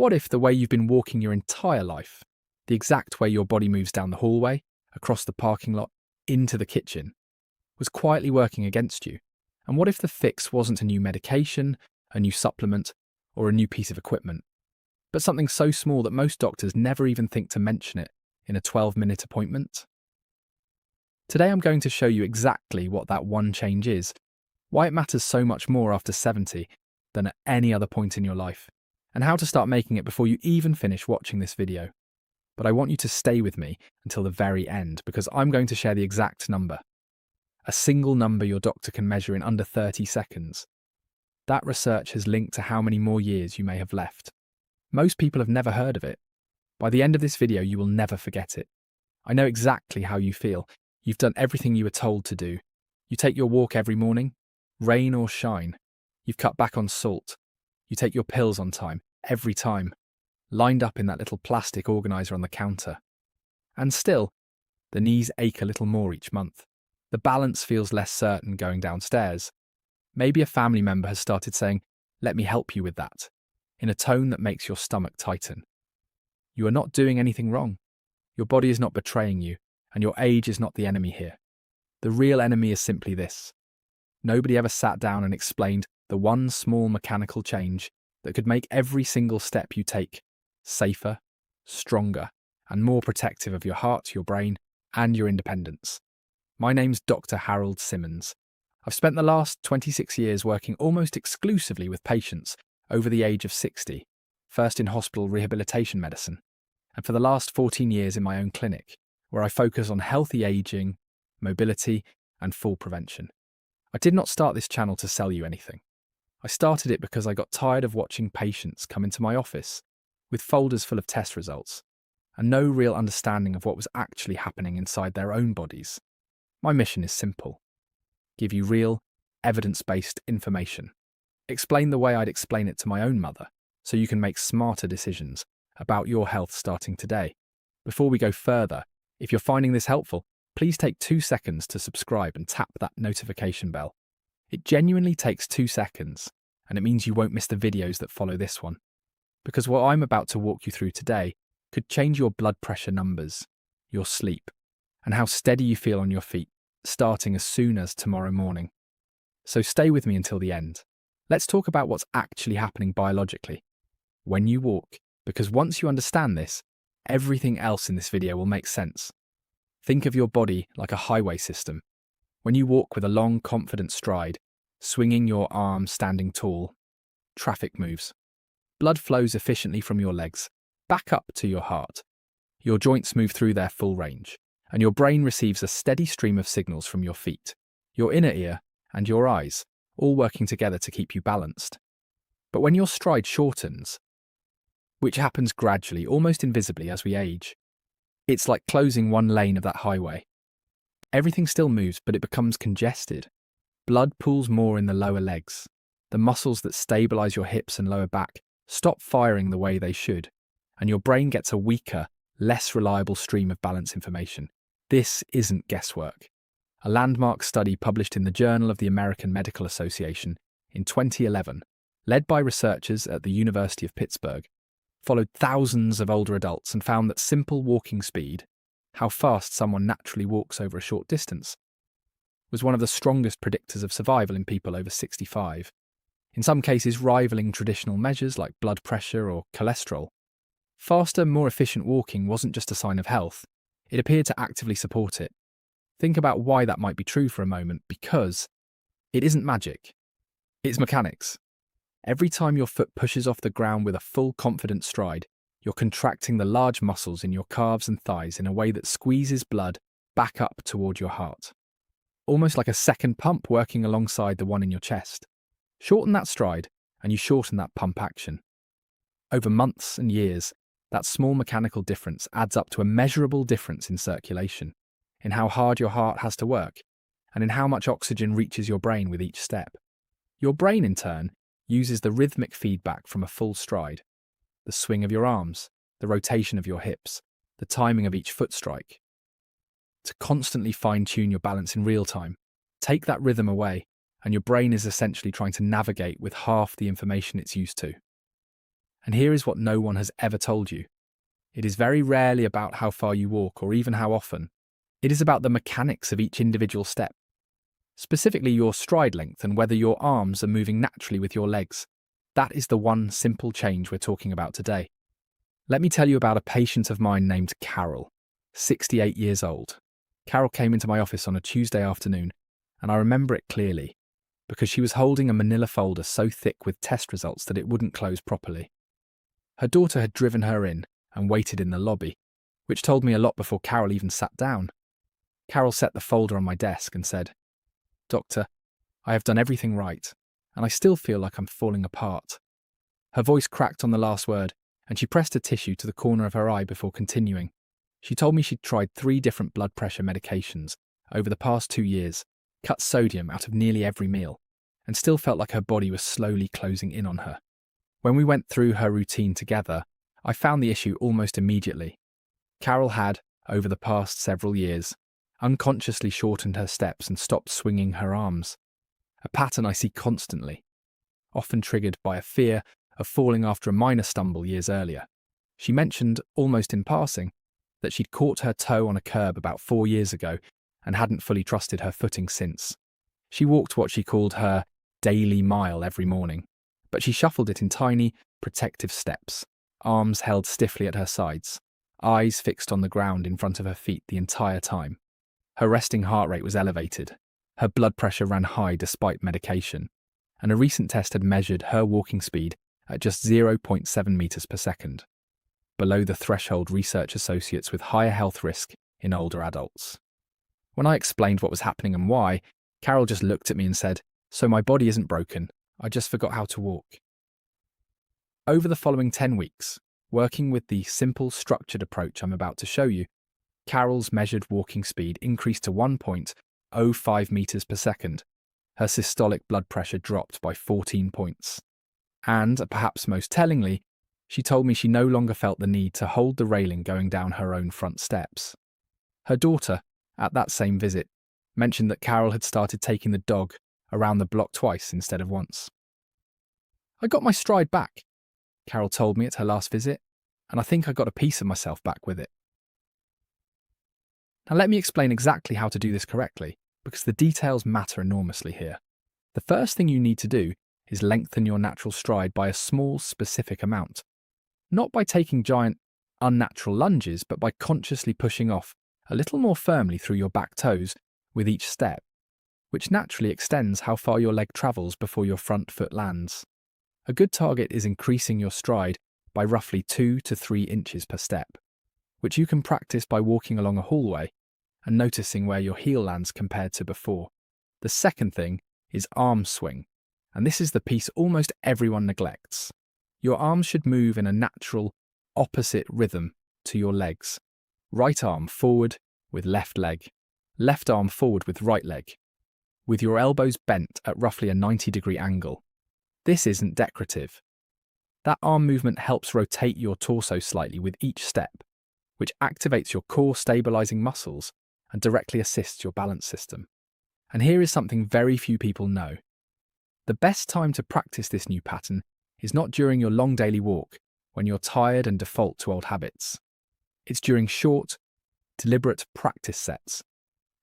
What if the way you've been walking your entire life, the exact way your body moves down the hallway, across the parking lot, into the kitchen, was quietly working against you? And what if the fix wasn't a new medication, a new supplement, or a new piece of equipment, but something so small that most doctors never even think to mention it in a 12-minute appointment? Today I'm going to show you exactly what that one change is, why it matters so much more after 70 than at any other point in your life, and how to start making it before you even finish watching this video. But I want you to stay with me until the very end, because I'm going to share the exact number. A single number your doctor can measure in under 30 seconds. That research has linked to how many more years you may have left. Most people have never heard of it. By the end of this video, you will never forget it. I know exactly how you feel. You've done everything you were told to do. You take your walk every morning, rain or shine. You've cut back on salt. You take your pills on time, every time, lined up in that little plastic organizer on the counter. And still, the knees ache a little more each month. The balance feels less certain going downstairs. Maybe a family member has started saying, "Let me help you with that," in a tone that makes your stomach tighten. You are not doing anything wrong. Your body is not betraying you, and your age is not the enemy here. The real enemy is simply this. Nobody ever sat down and explained the one small mechanical change that could make every single step you take safer, stronger, and more protective of your heart, your brain, and your independence. My name's Dr. Harold Simmons. I've spent the last 26 years working almost exclusively with patients over the age of 60, first in hospital rehabilitation medicine, and for the last 14 years in my own clinic, where I focus on healthy aging, mobility, and fall prevention. I did not start this channel to sell you anything. I started it because I got tired of watching patients come into my office with folders full of test results and no real understanding of what was actually happening inside their own bodies. My mission is simple: give you real, evidence-based information. Explain the way I'd explain it to my own mother, so you can make smarter decisions about your health starting today. Before we go further, if you're finding this helpful, please take 2 seconds to subscribe and tap that notification bell. It genuinely takes 2 seconds, and it means you won't miss the videos that follow this one. Because what I'm about to walk you through today could change your blood pressure numbers, your sleep, and how steady you feel on your feet, starting as soon as tomorrow morning. So stay with me until the end. Let's talk about what's actually happening biologically when you walk, because once you understand this, everything else in this video will make sense. Think of your body like a highway system. When you walk with a long, confident stride, swinging your arms standing tall, traffic moves. Blood flows efficiently from your legs, back up to your heart. Your joints move through their full range, and your brain receives a steady stream of signals from your feet, your inner ear, and your eyes, all working together to keep you balanced. But when your stride shortens, which happens gradually, almost invisibly as we age, it's like closing one lane of that highway. Everything still moves, but it becomes congested. Blood pools more in the lower legs. The muscles that stabilize your hips and lower back stop firing the way they should, and your brain gets a weaker, less reliable stream of balance information. This isn't guesswork. A landmark study published in the Journal of the American Medical Association in 2011, led by researchers at the University of Pittsburgh, followed thousands of older adults and found that simple walking speed, how fast someone naturally walks over a short distance, was one of the strongest predictors of survival in people over 65, in some cases rivaling traditional measures like blood pressure or cholesterol. Faster, more efficient walking wasn't just a sign of health, it appeared to actively support it. Think about why that might be true for a moment, because it isn't magic, it's mechanics. Every time your foot pushes off the ground with a full, confident stride, you're contracting the large muscles in your calves and thighs in a way that squeezes blood back up toward your heart. Almost like a second pump working alongside the one in your chest. Shorten that stride, and you shorten that pump action. Over months and years, that small mechanical difference adds up to a measurable difference in circulation, in how hard your heart has to work, and in how much oxygen reaches your brain with each step. Your brain, in turn, uses the rhythmic feedback from a full stride, the swing of your arms, the rotation of your hips, the timing of each foot strike, to constantly fine-tune your balance in real time. Take that rhythm away, and your brain is essentially trying to navigate with half the information it's used to. And here is what no one has ever told you. It is very rarely about how far you walk or even how often. It is about the mechanics of each individual step, specifically your stride length and whether your arms are moving naturally with your legs. That is the one simple change we're talking about today. Let me tell you about a patient of mine named Carol, 68 years old. Carol came into my office on a Tuesday afternoon, and I remember it clearly because she was holding a manila folder so thick with test results that it wouldn't close properly. Her daughter had driven her in and waited in the lobby, which told me a lot before Carol even sat down. Carol set the folder on my desk and said, "Doctor, I have done everything right, and I still feel like I'm falling apart." Her voice cracked on the last word, and she pressed a tissue to the corner of her eye before continuing. She told me she'd tried 3 different blood pressure medications over the past 2 years, cut sodium out of nearly every meal, and still felt like her body was slowly closing in on her. When we went through her routine together, I found the issue almost immediately. Carol had, over the past several years, unconsciously shortened her steps and stopped swinging her arms, a pattern I see constantly, often triggered by a fear of falling after a minor stumble years earlier. She mentioned, almost in passing, that she'd caught her toe on a curb about 4 years ago and hadn't fully trusted her footing since. She walked what she called her daily mile every morning, but she shuffled it in tiny, protective steps, arms held stiffly at her sides, eyes fixed on the ground in front of her feet the entire time. Her resting heart rate was elevated, her blood pressure ran high despite medication, and a recent test had measured her walking speed at just 0.7 meters per second, below the threshold research associates with higher health risk in older adults. When I explained what was happening and why, Carol just looked at me and said, "So my body isn't broken, I just forgot how to walk." Over the following 10 weeks, working with the simple, structured approach I'm about to show you, Carol's measured walking speed increased to 1.05 meters per second. Her systolic blood pressure dropped by 14 points. And, perhaps most tellingly, she told me she no longer felt the need to hold the railing going down her own front steps. Her daughter, at that same visit, mentioned that Carol had started taking the dog around the block twice instead of once. "I got my stride back," Carol told me at her last visit, "and I think I got a piece of myself back with it." Now let me explain exactly how to do this correctly, because the details matter enormously here. The first thing you need to do is lengthen your natural stride by a small, specific amount. Not by taking giant, unnatural lunges, but by consciously pushing off a little more firmly through your back toes with each step, which naturally extends how far your leg travels before your front foot lands. A good target is increasing your stride by roughly 2 to 3 inches per step, which you can practice by walking along a hallway and noticing where your heel lands compared to before. The second thing is arm swing, and this is the piece almost everyone neglects. Your arms should move in a natural, opposite rhythm to your legs. Right arm forward with left leg, left arm forward with right leg, with your elbows bent at roughly a 90-degree angle. This isn't decorative. That arm movement helps rotate your torso slightly with each step, which activates your core stabilizing muscles and directly assists your balance system. And here is something very few people know. The best time to practice this new pattern is not during your long daily walk, when you're tired and default to old habits. It's during short, deliberate practice sets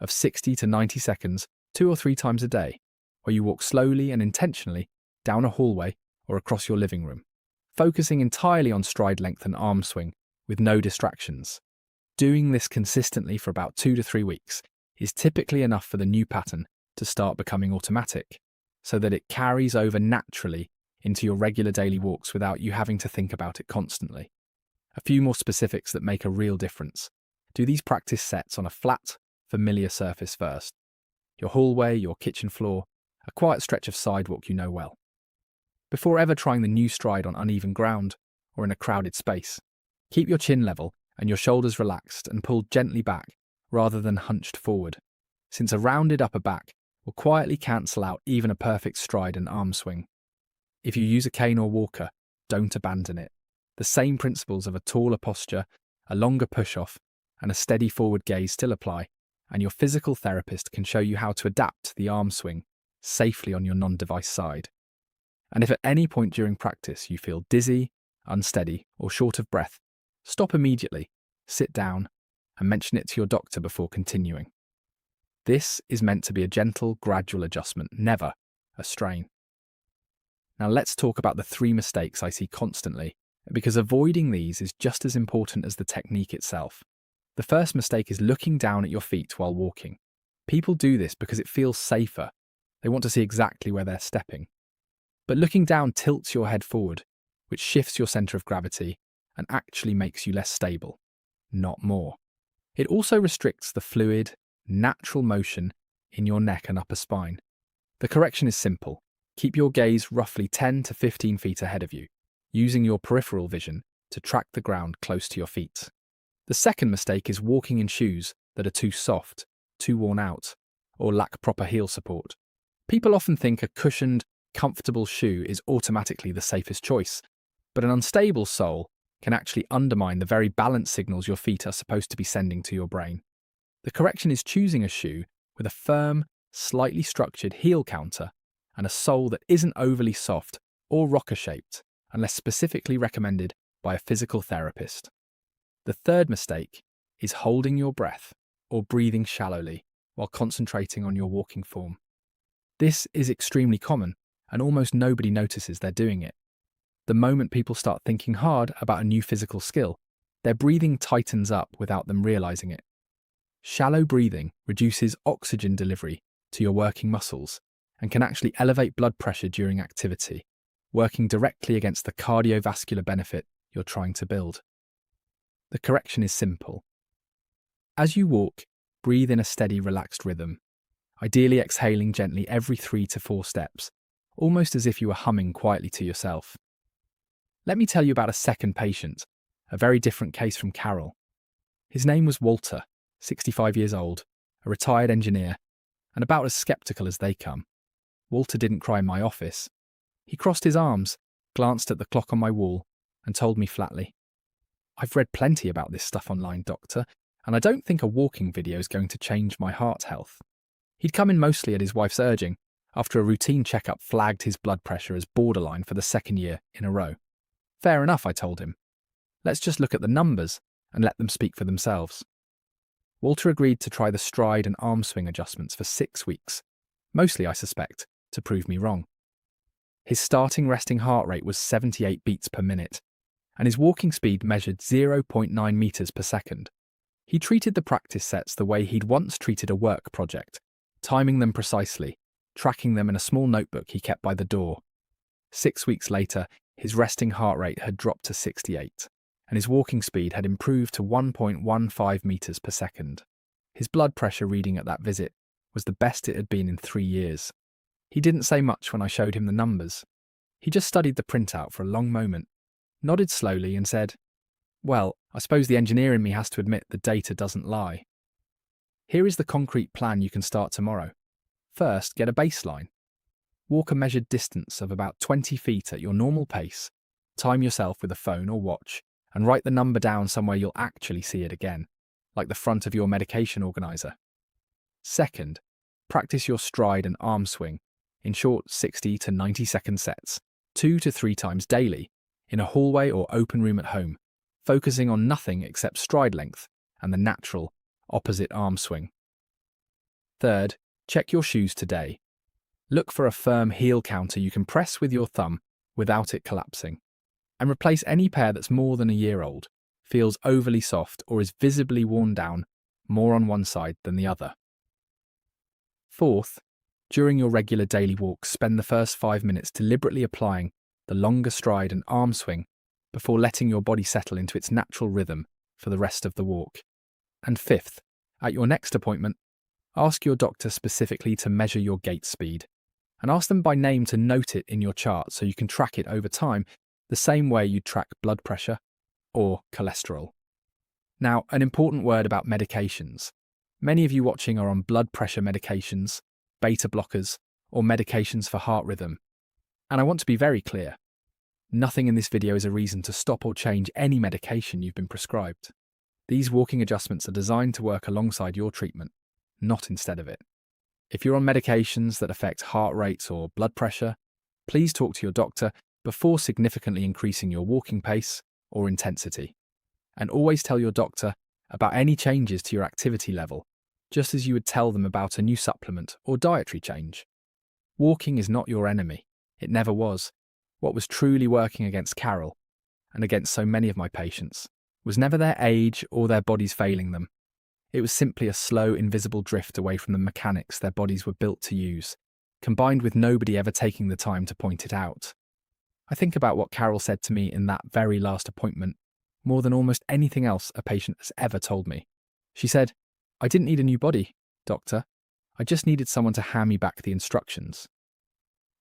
of 60 to 90 seconds, 2 or 3 times a day, where you walk slowly and intentionally down a hallway or across your living room, focusing entirely on stride length and arm swing with no distractions. Doing this consistently for about 2 to 3 weeks is typically enough for the new pattern to start becoming automatic, so that it carries over naturally into your regular daily walks without you having to think about it constantly. A few more specifics that make a real difference. Do these practice sets on a flat, familiar surface first. Your hallway, your kitchen floor, a quiet stretch of sidewalk you know well. Before ever trying the new stride on uneven ground or in a crowded space, keep your chin level and your shoulders relaxed and pulled gently back rather than hunched forward, since a rounded upper back will quietly cancel out even a perfect stride and arm swing. If you use a cane or walker, don't abandon it. The same principles of a taller posture, a longer push-off, and a steady forward gaze still apply, and your physical therapist can show you how to adapt the arm swing safely on your non-device side. And if at any point during practice you feel dizzy, unsteady, or short of breath, stop immediately, sit down, and mention it to your doctor before continuing. This is meant to be a gentle, gradual adjustment, never a strain. Now let's talk about the 3 mistakes I see constantly, because avoiding these is just as important as the technique itself. The first mistake is looking down at your feet while walking. People do this because it feels safer. They want to see exactly where they're stepping. But looking down tilts your head forward, which shifts your center of gravity and actually makes you less stable, not more. It also restricts the fluid, natural motion in your neck and upper spine. The correction is simple. Keep your gaze roughly 10 to 15 feet ahead of you, using your peripheral vision to track the ground close to your feet. The second mistake is walking in shoes that are too soft, too worn out, or lack proper heel support. People often think a cushioned, comfortable shoe is automatically the safest choice, but an unstable sole can actually undermine the very balance signals your feet are supposed to be sending to your brain. The correction is choosing a shoe with a firm, slightly structured heel counter and a sole that isn't overly soft or rocker-shaped, unless specifically recommended by a physical therapist. The third mistake is holding your breath or breathing shallowly while concentrating on your walking form. This is extremely common, and almost nobody notices they're doing it. The moment people start thinking hard about a new physical skill, their breathing tightens up without them realizing it. Shallow breathing reduces oxygen delivery to your working muscles and can actually elevate blood pressure during activity, working directly against the cardiovascular benefit you're trying to build. The correction is simple. As you walk, breathe in a steady, relaxed rhythm, ideally exhaling gently every 3 to 4 steps, almost as if you were humming quietly to yourself. Let me tell you about a second patient, a very different case from Carol. His name was Walter, 65 years old, a retired engineer, and about as skeptical as they come. Walter didn't cry in my office. He crossed his arms, glanced at the clock on my wall, and told me flatly, "I've read plenty about this stuff online, doctor, and I don't think a walking video is going to change my heart health." He'd come in mostly at his wife's urging, after a routine checkup flagged his blood pressure as borderline for the 2nd year in a row. Fair enough, I told him. Let's just look at the numbers and let them speak for themselves. Walter agreed to try the stride and arm swing adjustments for 6 weeks, mostly, I suspect, to prove me wrong. His starting resting heart rate was 78 beats per minute, and his walking speed measured 0.9 meters per second. He treated the practice sets the way he'd once treated a work project, timing them precisely, tracking them in a small notebook he kept by the door. 6 weeks later, his resting heart rate had dropped to 68, and his walking speed had improved to 1.15 meters per second. His blood pressure reading at that visit was the best it had been in 3 years. He didn't say much when I showed him the numbers. He just studied the printout for a long moment, nodded slowly and said, "Well, I suppose the engineer in me has to admit the data doesn't lie." Here is the concrete plan you can start tomorrow. First, get a baseline. Walk a measured distance of about 20 feet at your normal pace, time yourself with a phone or watch, and write the number down somewhere you'll actually see it again, like the front of your medication organizer. Second, practice your stride and arm swing in short 60 to 90-second sets, 2 to 3 times daily, in a hallway or open room at home, focusing on nothing except stride length and the natural, opposite arm swing. Third, check your shoes today. Look for a firm heel counter you can press with your thumb without it collapsing, and replace any pair that's more than a year old, feels overly soft, or is visibly worn down more on one side than the other. Fourth, during your regular daily walks, spend the first 5 minutes deliberately applying the longer stride and arm swing before letting your body settle into its natural rhythm for the rest of the walk. And fifth, at your next appointment, ask your doctor specifically to measure your gait speed, and ask them by name to note it in your chart so you can track it over time the same way you track blood pressure or cholesterol. Now, an important word about medications. Many of you watching are on blood pressure medications, beta blockers, or medications for heart rhythm. And I want to be very clear. Nothing in this video is a reason to stop or change any medication you've been prescribed. These walking adjustments are designed to work alongside your treatment, not instead of it. If you're on medications that affect heart rates or blood pressure, please talk to your doctor before significantly increasing your walking pace or intensity. And always tell your doctor about any changes to your activity level, just as you would tell them about a new supplement or dietary change. Walking is not your enemy. It never was. What was truly working against Carol, and against so many of my patients, was never their age or their bodies failing them. It was simply a slow, invisible drift away from the mechanics their bodies were built to use, combined with nobody ever taking the time to point it out. I think about what Carol said to me in that very last appointment more than almost anything else a patient has ever told me. She said, "I didn't need a new body, doctor. I just needed someone to hand me back the instructions."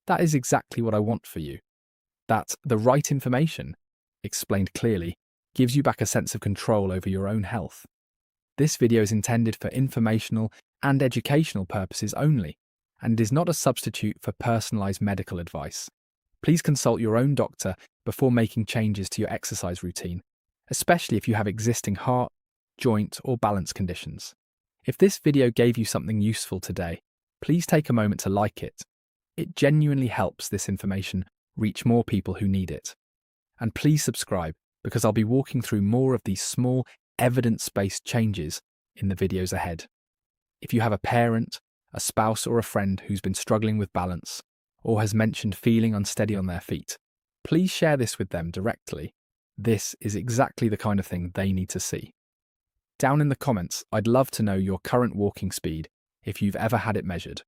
That is exactly what I want for you. That the right information, explained clearly, gives you back a sense of control over your own health. This video is intended for informational and educational purposes only, and is not a substitute for personalized medical advice. Please consult your own doctor before making changes to your exercise routine, especially if you have existing heart, joint, or balance conditions. If this video gave you something useful today, please take a moment to like it. It genuinely helps this information reach more people who need it. And please subscribe, because I'll be walking through more of these small, evidence-based changes in the videos ahead. If you have a parent, a spouse, or a friend who's been struggling with balance, or has mentioned feeling unsteady on their feet, please share this with them directly. This is exactly the kind of thing they need to see. Down in the comments, I'd love to know your current walking speed, if you've ever had it measured,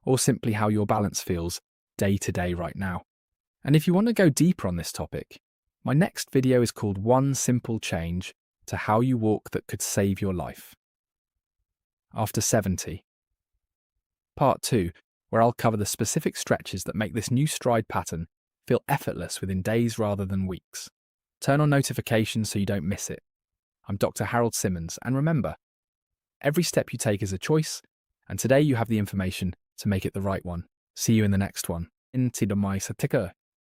or simply how your balance feels day to day right now. And if you want to go deeper on this topic, my next video is called One Simple Change to How You Walk That Could Save Your Life. After 70. Part 2, where I'll cover the specific stretches that make this new stride pattern feel effortless within days rather than weeks. Turn on notifications so you don't miss it. I'm Dr. Harold Simmons, and remember, every step you take is a choice, and today you have the information to make it the right one. See you in the next one. In Tidamai Satika.